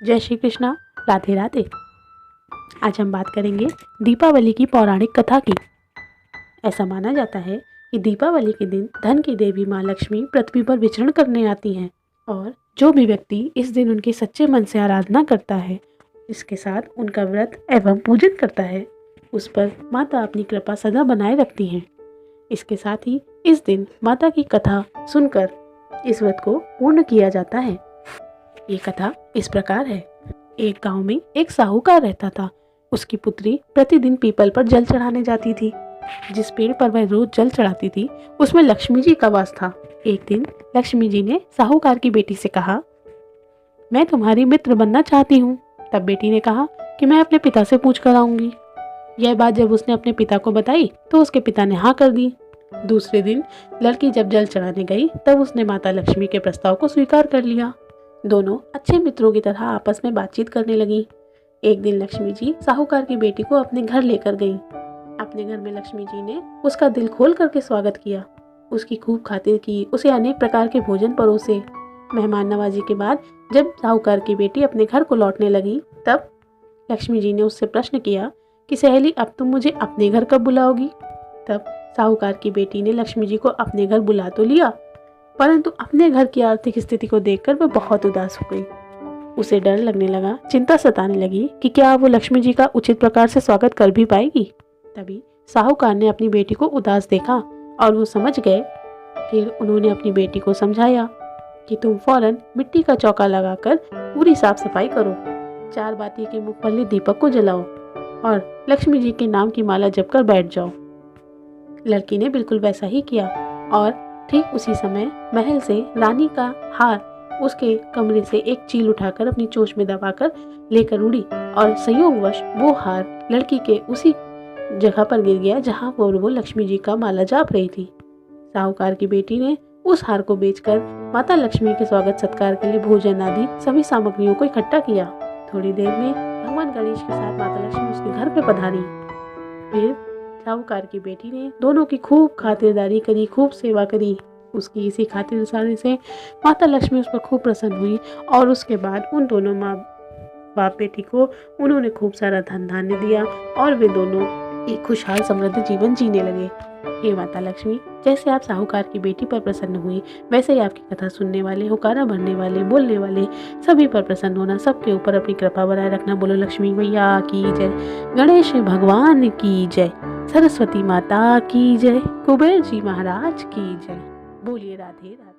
जय श्री कृष्णा, राधे राधे। आज हम बात करेंगे दीपावली की पौराणिक कथा की। ऐसा माना जाता है कि दीपावली के दिन धन की देवी माँ लक्ष्मी पृथ्वी पर विचरण करने आती हैं और जो भी व्यक्ति इस दिन उनके सच्चे मन से आराधना करता है, इसके साथ उनका व्रत एवं पूजन करता है, उस पर माता अपनी कृपा सदा बनाए रखती हैं। इसके साथ ही इस दिन माता की कथा सुनकर इस व्रत को पूर्ण किया जाता है। ये कथा इस प्रकार है। एक गांव में एक साहूकार रहता था। उसकी पुत्री प्रतिदिन पीपल पर जल चढ़ाने जाती थी। जिस पेड़ पर वह रोज जल चढ़ाती थी उसमें लक्ष्मी जी का वास था। एक दिन लक्ष्मी जी ने साहूकार की बेटी से कहा, मैं तुम्हारी मित्र बनना चाहती हूँ। तब बेटी ने कहा कि मैं अपने पिता से पूछ कर आऊंगी। यह बात जब उसने अपने पिता को बताई तो उसके पिता ने हाँ कर दी। दूसरे दिन लड़की जब जल चढ़ाने गई तब उसने माता लक्ष्मी के प्रस्ताव को स्वीकार कर लिया। दोनों अच्छे मित्रों की तरह आपस में बातचीत करने लगी। एक दिन लक्ष्मी जी साहूकार की बेटी को अपने घर लेकर गईं। अपने घर में लक्ष्मी जी ने उसका दिल खोल करके स्वागत किया, उसकी खूब खातिर की, उसे अनेक प्रकार के भोजन परोसे। मेहमान नवाजी के बाद जब साहूकार की बेटी अपने घर को लौटने लगी तब लक्ष्मी जी ने उससे प्रश्न किया कि सहेली, अब तुम मुझे अपने घर कब बुलाओगी? तब साहूकार की बेटी ने लक्ष्मी जी को अपने घर बुला तो लिया, परंतु अपने घर की आर्थिक स्थिति को देखकर वह बहुत उदास हो गई। उसे डर लगने लगा, चिंता सताने लगी कि क्या वो लक्ष्मी जी का उचित प्रकार से स्वागत कर भी पाएगी। तभी साहूकार ने अपनी बेटी को उदास देखा और वो समझ गए। फिर उन्होंने अपनी बेटी को समझाया कि तुम फौरन मिट्टी का चौका लगाकर पूरी साफ सफाई करो, 4 बाती के मूंगफली दीपक को जलाओ और लक्ष्मी जी के नाम की माला जपकर बैठ जाओ। लड़की ने बिल्कुल वैसा ही किया और ठीक उसी समय महल से रानी का हार उसके कमरे से एक चील उठाकर अपनी चोंच में दबाकर लेकर उड़ी और संयोगवश वो हार लड़की के उसी जगह पर गिर गया जहां वो लक्ष्मी जी का माला जाप रही थी। साहूकार की बेटी ने उस हार को बेचकर माता लक्ष्मी के स्वागत सत्कार के लिए भोजन आदि सभी सामग्रियों को इकट्ठा किया। थोड़ी देर में भगवान गणेश के साथ माता लक्ष्मी उसके घर पर पधारी। फिर साहूकार की बेटी ने दोनों की खूब खातिरदारी करी, खूब सेवा करी। उसकी इसी खातिरदारी से माता लक्ष्मी उस पर खूब प्रसन्न हुई और उसके बाद उन दोनों माँ बाप बेटी को उन्होंने खूब सारा धन धान्य दिया और वे दोनों एक खुशहाल समृद्ध जीवन जीने लगे। हे माता लक्ष्मी, जैसे आप साहूकार की बेटी पर प्रसन्न हुई वैसे ही आपकी कथा सुनने वाले, हुकारा भरने वाले, बोलने वाले सभी पर प्रसन्न होना, सबके ऊपर अपनी कृपा बनाए रखना। बोलो लक्ष्मी मैया की जय, गणेश भगवान की जय, सरस्वती माता की जय, कुबेर जी महाराज की जय। बोलिए राधे राधे।